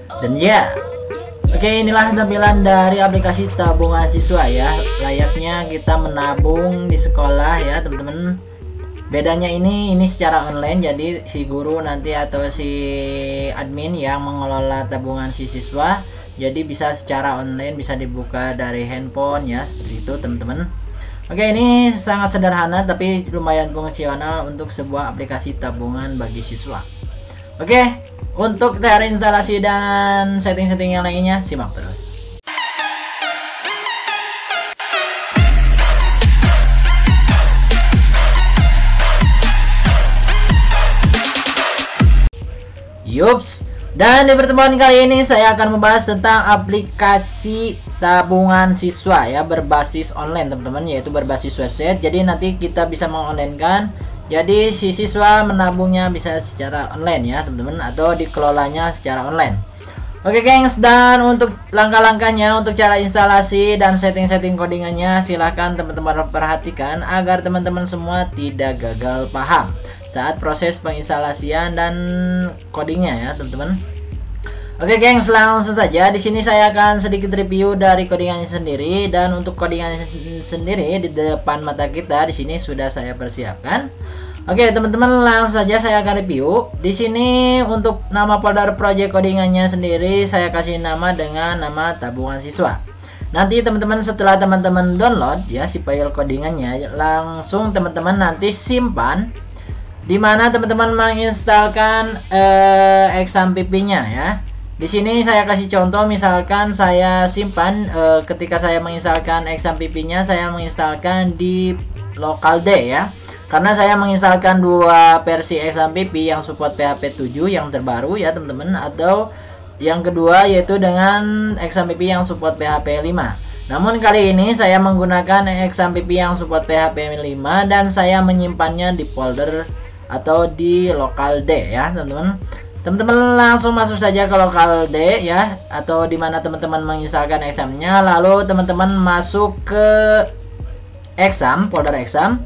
Dan ya, oke, inilah tampilan dari aplikasi tabungan siswa ya. Layaknya kita menabung di sekolah ya teman-teman. Bedanya ini secara online, jadi si guru nanti atau si admin yang mengelola tabungan si siswa, jadi bisa secara online, bisa dibuka dari handphone ya, seperti itu teman-teman. Oke, ini sangat sederhana tapi lumayan fungsional untuk sebuah aplikasi tabungan bagi siswa. Oke, untuk cara instalasi dan setting-setting yang lainnya simak terus. Yups, dan di pertemuan kali ini saya akan membahas tentang aplikasi tabungan siswa ya, berbasis online teman-teman, yaitu berbasis website. Jadi nanti kita bisa mengonlinekan, jadi si siswa menabungnya bisa secara online ya teman-teman, atau dikelolanya secara online. Oke gengs, dan untuk langkah-langkahnya, untuk cara instalasi dan setting-setting codingannya, silahkan teman-teman perhatikan agar teman-teman semua tidak gagal paham saat proses penginstalasian dan codingnya ya teman-teman. Oke gengs, langsung saja. Di sini saya akan sedikit review dari codingannya sendiri, dan untuk codingannya sendiri di depan mata kita di sini sudah saya persiapkan. Oke teman-teman, langsung saja saya akan review. Di sini untuk nama folder project codingannya sendiri saya kasih nama dengan nama tabungan siswa. Nanti teman-teman setelah teman-teman download ya si file codingannya, langsung teman-teman nanti simpan di mana teman-teman menginstalkan XAMPP-nya ya. Di sini saya kasih contoh, misalkan saya simpan ketika saya menginstalkan XAMPP-nya, saya menginstalkan di local D ya. Karena saya menginstalkan dua versi XAMPP yang support PHP 7 yang terbaru ya teman-teman, atau yang kedua yaitu dengan XAMPP yang support PHP 5. Namun kali ini saya menggunakan XAMPP yang support PHP 5 dan saya menyimpannya di folder atau di local D ya teman-teman. Teman-teman langsung masuk saja ke local D ya, atau dimana teman-teman menginstalkan exam-nya, lalu teman-teman masuk ke exam, folder exam.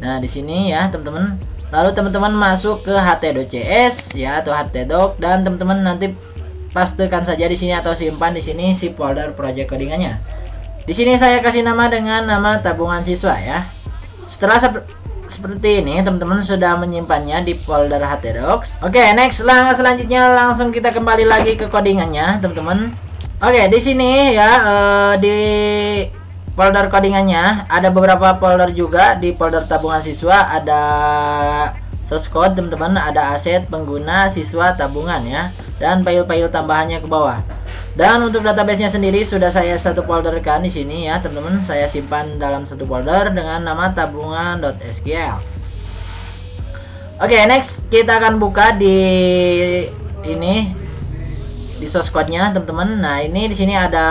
Nah di sini ya teman-teman, lalu teman-teman masuk ke ht.cs ya atau htdoc, dan teman-teman nanti pastekan saja di sini atau simpan di sini si folder project codingannya. Di sini saya kasih nama dengan nama tabungan siswa ya. Setelah seperti ini teman-teman sudah menyimpannya di folder htdocs. Oke, next, langkah selanjutnya langsung kita kembali lagi ke codingannya teman-teman. Oke, di sini ya di folder codingannya ada beberapa folder juga. Di folder tabungan siswa ada source code teman-teman, ada aset pengguna siswa tabungan ya, dan file-file tambahannya ke bawah. Dan untuk database-nya sendiri sudah saya satu folderkan di sini ya teman-teman. Saya simpan dalam satu folder dengan nama tabungan.sql. Oke, next kita akan buka di ini di source code-nya teman-teman. Nah, ini di sini ada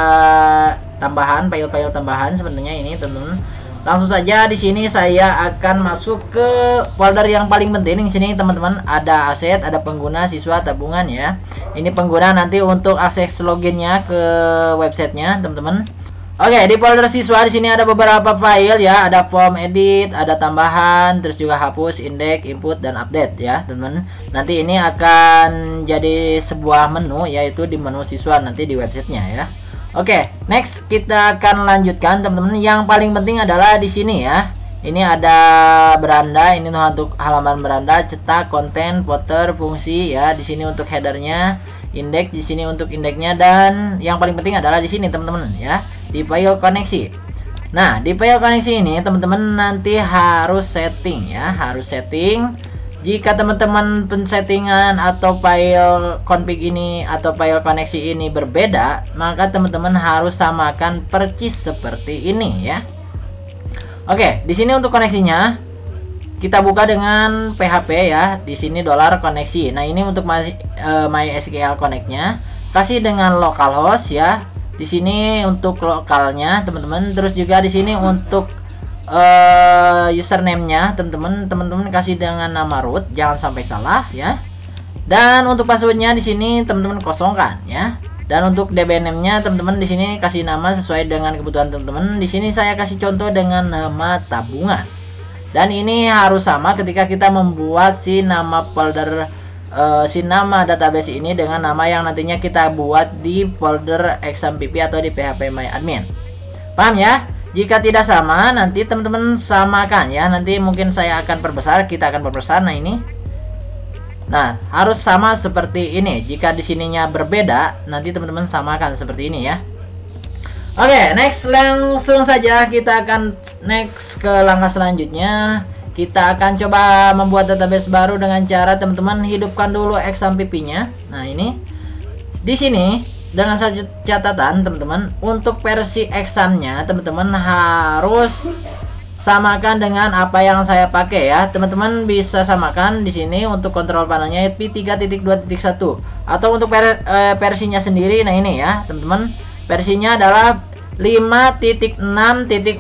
tambahan, file-file tambahan sebenarnya ini teman-teman. Langsung saja di sini saya akan masuk ke folder yang paling penting. Di sini teman-teman ada aset, ada pengguna siswa tabungan ya. Ini pengguna nanti untuk akses loginnya ke websitenya teman-teman. Oke, di folder siswa di sini ada beberapa file ya, ada form edit, ada tambahan, terus juga hapus, index, input, dan update ya teman-teman. Nanti ini akan jadi sebuah menu, yaitu di menu siswa nanti di websitenya ya. Oke, next kita akan lanjutkan teman-teman. Yang paling penting adalah di sini ya. Ini ada beranda, ini untuk halaman beranda, cetak, konten, footer, fungsi ya. Di sini untuk headernya, indeks di sini untuk indeksnya, dan yang paling penting adalah di sini teman-teman ya, di file koneksi. Nah, di file koneksi ini teman-teman nanti harus setting ya, harus setting. Jika teman-teman pensettingan atau file config ini atau file koneksi ini berbeda, maka teman-teman harus samakan persis seperti ini ya. Oke, di sini untuk koneksinya kita buka dengan PHP ya. Di sini $koneksi. Nah, ini untuk MySQL Connect-nya. Kasih dengan localhost ya. Di sini untuk lokalnya teman-teman. Terus juga di sini untuk username-nya teman-teman kasih dengan nama root, jangan sampai salah ya. Dan untuk password-nya di sini teman-teman kosongkan ya. Dan untuk DBNM-nya teman-teman di sini kasih nama sesuai dengan kebutuhan teman-teman. Di sini saya kasih contoh dengan nama tabungan. Dan ini harus sama ketika kita membuat si nama folder si nama database ini dengan nama yang nantinya kita buat di folder exam pp atau di php my admin. Paham ya? Jika tidak sama, nanti teman-teman samakan ya. Nanti mungkin saya akan perbesar, kita akan perbesar. Nah ini, nah harus sama seperti ini. Jika di sininya berbeda, nanti teman-teman samakan seperti ini ya. Oke, next, langsung saja kita akan next ke langkah selanjutnya. Kita akan coba membuat database baru dengan cara teman-teman hidupkan dulu exam pp-nya. Nah, ini di sini dengan satu catatan teman-teman, untuk versi examnya teman-teman harus samakan dengan apa yang saya pakai ya. Teman-teman bisa samakan di sini untuk kontrol panelnya p3.2.1 atau untuk versinya sendiri. Nah, ini ya, teman-teman. Versinya adalah 5.6.14.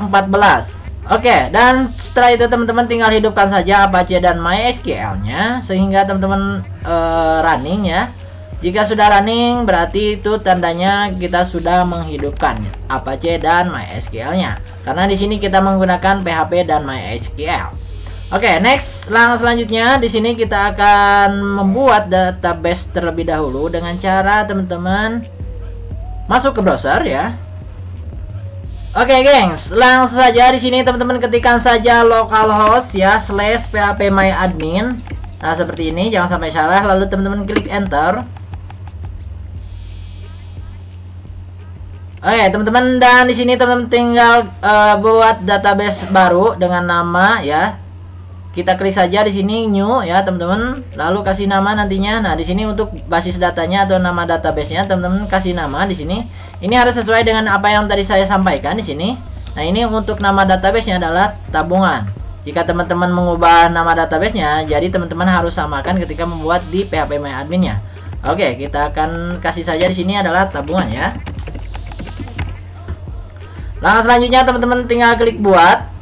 Oke, dan setelah itu teman-teman tinggal hidupkan saja Apache dan MySQL-nya sehingga teman-teman running ya. Jika sudah running berarti itu tandanya kita sudah menghidupkan Apache dan MySQL-nya. Karena di sini kita menggunakan PHP dan MySQL. Oke, next, langkah selanjutnya di sini kita akan membuat database terlebih dahulu dengan cara teman-teman masuk ke browser ya. Oke, gengs, langsung saja di sini teman-teman ketikkan saja localhost ya /phpMyAdmin. Nah, seperti ini, jangan sampai salah. Lalu teman-teman klik enter. Oke, teman-teman, dan di sini teman-teman tinggal buat database baru dengan nama ya. Kita klik saja di sini new ya, teman-teman. Lalu kasih nama nantinya. Nah, di sini untuk basis datanya atau nama database-nya, teman-teman kasih nama di sini. Ini harus sesuai dengan apa yang tadi saya sampaikan di sini. Nah, ini untuk nama database-nya adalah tabungan. Jika teman-teman mengubah nama database-nya, jadi teman-teman harus samakan ketika membuat di phpMyAdmin-nya. Oke, kita akan kasih saja di sini adalah tabungan ya. Langkah selanjutnya teman-teman tinggal klik buat.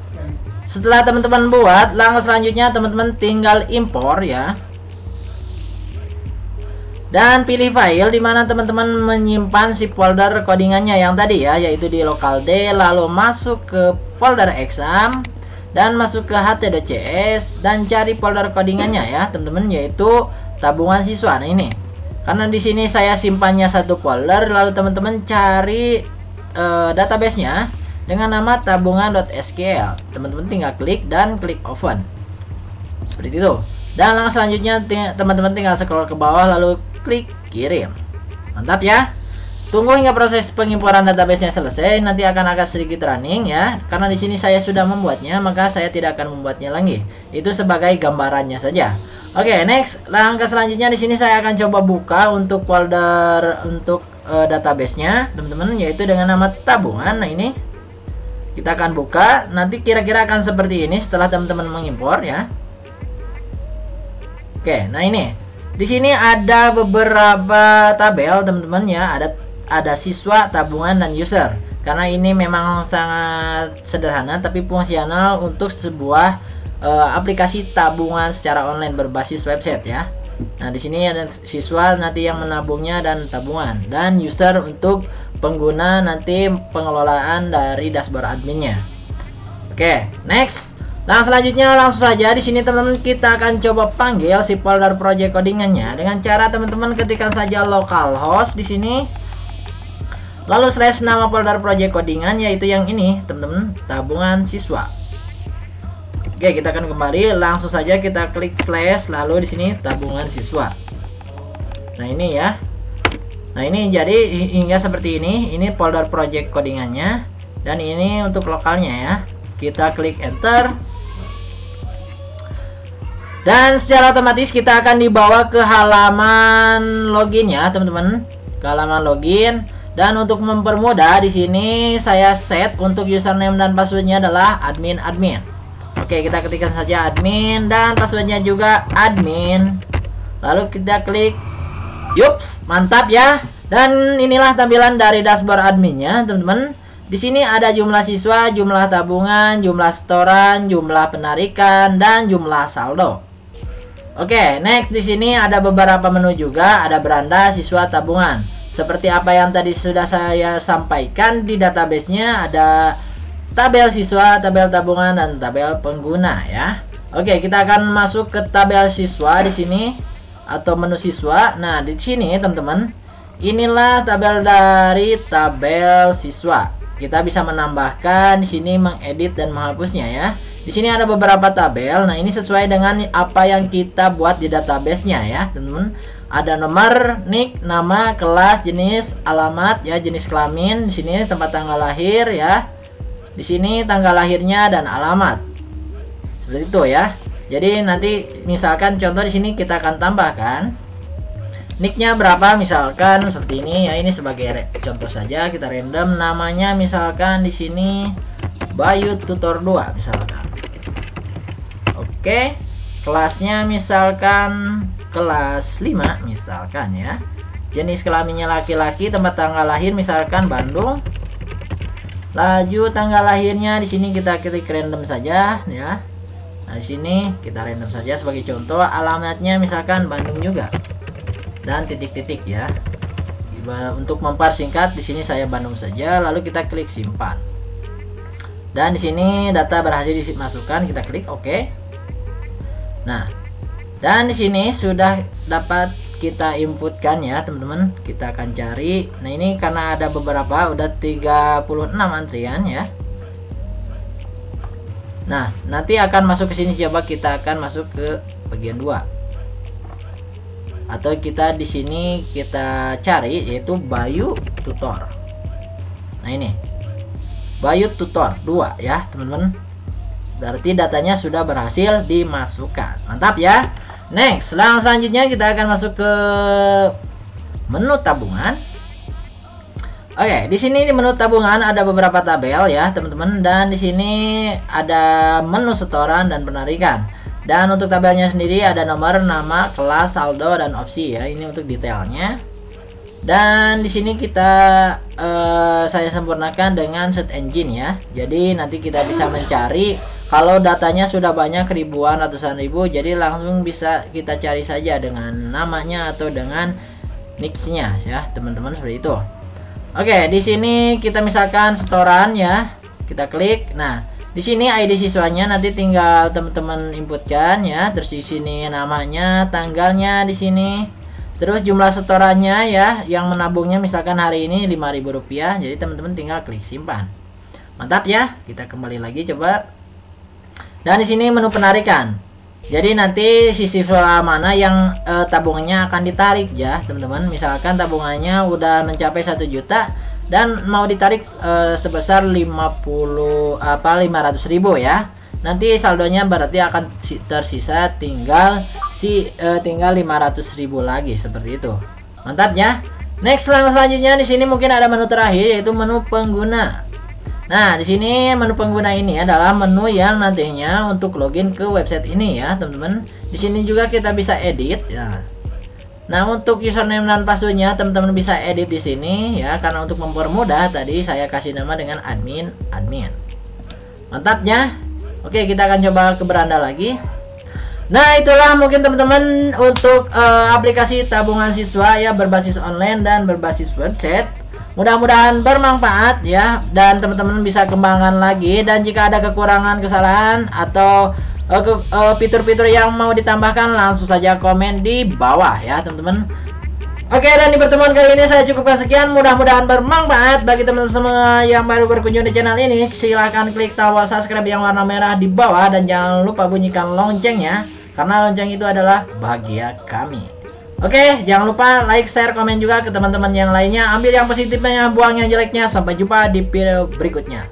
Setelah teman-teman buat, langkah selanjutnya teman-teman tinggal impor ya. Dan pilih file dimana teman-teman menyimpan si folder codingannya yang tadi ya, yaitu di local D. Lalu masuk ke folder exam dan masuk ke ht.cs dan cari folder codingannya ya, teman-teman, yaitu tabungan siswa. Nah, ini karena di sini saya simpannya satu folder, lalu teman-teman cari database-nya dengan nama tabungan.sql. Teman-teman tinggal klik dan klik open. Seperti itu. Dan langkah selanjutnya teman-teman tinggal scroll ke bawah lalu klik kirim. Mantap ya. Tunggu hingga proses pengimporan database-nya selesai, nanti akan agak sedikit running ya. Karena di sini saya sudah membuatnya, maka saya tidak akan membuatnya lagi. Itu sebagai gambarannya saja. Oke, next, langkah selanjutnya di sini saya akan coba buka untuk folder untuk database-nya, teman-teman, yaitu dengan nama tabungan. Nah, ini kita akan buka, nanti kira-kira akan seperti ini setelah teman-teman mengimpor ya. Oke, nah ini di sini ada beberapa tabel teman-teman ya, ada siswa, tabungan, dan user. Karena ini memang sangat sederhana tapi fungsional untuk sebuah aplikasi tabungan secara online berbasis website ya. Nah, di sini ada siswa nanti yang menabungnya dan tabungan, dan user untuk pengguna nanti pengelolaan dari dashboard adminnya. Oke, next. Langkah selanjutnya langsung saja di sini teman-teman kita akan coba panggil si folder project codingannya dengan cara teman-teman ketikkan saja localhost di sini. Lalu slash nama folder project codingan, yaitu yang ini, teman-teman, tabungan siswa. Oke, kita akan kembali, langsung saja kita klik slash lalu di sini tabungan siswa. Nah, ini ya. Nah, ini jadi hingga seperti ini. Ini folder project codingannya dan ini untuk lokalnya ya. Kita klik enter. Dan secara otomatis kita akan dibawa ke halaman login ya, teman-teman. Ke halaman login. Dan untuk mempermudah di sini saya set untuk username dan passwordnya adalah admin. Oke, kita ketikkan saja admin dan passwordnya juga admin. Lalu kita klik. Yups, mantap ya. Dan inilah tampilan dari dashboard adminnya, teman-teman. Di sini ada jumlah siswa, jumlah tabungan, jumlah setoran, jumlah penarikan, dan jumlah saldo. Oke, next di sini ada beberapa menu juga, ada beranda, siswa, tabungan. Seperti apa yang tadi sudah saya sampaikan di database-nya, ada tabel siswa, tabel tabungan, dan tabel pengguna ya. Oke, kita akan masuk ke tabel siswa di sini. atau menu siswa. Nah, di sini teman-teman, inilah tabel dari tabel siswa. Kita bisa menambahkan di sini, mengedit dan menghapusnya ya. Di sini ada beberapa tabel. Nah, ini sesuai dengan apa yang kita buat di database-nya ya, teman-teman. Ada nomor, nick, nama, kelas, jenis, alamat ya, jenis kelamin. Di sini tempat tanggal lahir ya. Di sini tanggal lahirnya dan alamat. Seperti itu ya. Jadi nanti misalkan contoh di sini kita akan tambahkan nicknya berapa, misalkan seperti ini ya. Ini sebagai contoh saja, kita random. Namanya misalkan di sini Bayu Tutor 2 misalkan. Oke, kelasnya misalkan kelas 5 misalkan ya. Jenis kelaminnya laki-laki, tempat tanggal lahir misalkan Bandung. Laju tanggal lahirnya di sini kita klik random saja ya. Nah, di sini kita random saja sebagai contoh. Alamatnya misalkan Bandung juga. Dan titik-titik ya. Untuk mempersingkat di sini saya Bandung saja, lalu kita klik simpan. Dan di sini data berhasil dimasukkan, kita klik OK. Nah, dan di sini sudah dapat kita inputkan ya, teman-teman. Kita akan cari. Nah, ini karena ada beberapa, udah 36 antrian ya. Nah, nanti akan masuk ke sini. Coba kita akan masuk ke bagian 2. Atau kita di sini kita cari yaitu Bayu Tutor. Nah, ini Bayu Tutor 2 ya, teman-teman. Berarti datanya sudah berhasil dimasukkan. Mantap ya. Next, selanjutnya kita akan masuk ke menu tabungan. Oke, di sini di menu tabungan ada beberapa tabel ya, teman-teman, dan di sini ada menu setoran dan penarikan. Dan untuk tabelnya sendiri ada nomor, nama, kelas, saldo, dan opsi ya. Ini untuk detailnya. Dan di sini kita saya sempurnakan dengan search engine ya. Jadi nanti kita bisa mencari kalau datanya sudah banyak, ribuan, ratusan ribu, jadi langsung bisa kita cari saja dengan namanya atau dengan nicknya ya, teman-teman, seperti itu. Oke, di sini kita misalkan setoran ya. Kita klik. Nah, di sini ID siswanya nanti tinggal teman-teman inputkan ya. Terus di sini namanya, tanggalnya di sini. Terus jumlah setorannya ya, yang menabungnya misalkan hari ini Rp5.000. Jadi teman-teman tinggal klik simpan. Mantap ya. Kita kembali lagi coba. Dan di sini menu penarikan. Jadi nanti si siswa mana yang tabungannya akan ditarik ya, teman-teman. Misalkan tabungannya udah mencapai 1 juta dan mau ditarik sebesar 500.000 ya. Nanti saldonya berarti akan tersisa tinggal 500.000 lagi, seperti itu. Mantap ya. Next, selanjutnya di sini mungkin ada menu terakhir yaitu menu pengguna. Nah, di sini menu pengguna ini adalah menu yang nantinya untuk login ke website ini ya, teman-teman. Di sini juga kita bisa edit ya. Nah, untuk username dan passwordnya teman-teman bisa edit di sini ya, karena untuk mempermudah tadi saya kasih nama dengan admin. Mantapnya. Oke, kita akan coba ke beranda lagi. Nah, itulah mungkin teman-teman untuk aplikasi tabungan siswa ya, berbasis online dan berbasis website. Mudah-mudahan bermanfaat ya, dan teman-teman bisa kembangkan lagi. Dan jika ada kekurangan, kesalahan atau fitur-fitur yang mau ditambahkan, langsung saja komen di bawah ya, teman-teman. Oke, dan di pertemuan kali ini saya cukupkan sekian. Mudah-mudahan bermanfaat bagi teman-teman semua yang baru berkunjung di channel ini. Silahkan klik tombol subscribe yang warna merah di bawah, dan jangan lupa bunyikan loncengnya, karena lonceng itu adalah bahagia kami. Oke, jangan lupa like, share, komen juga ke teman-teman yang lainnya. Ambil yang positifnya, buang yang jeleknya. Sampai jumpa di video berikutnya.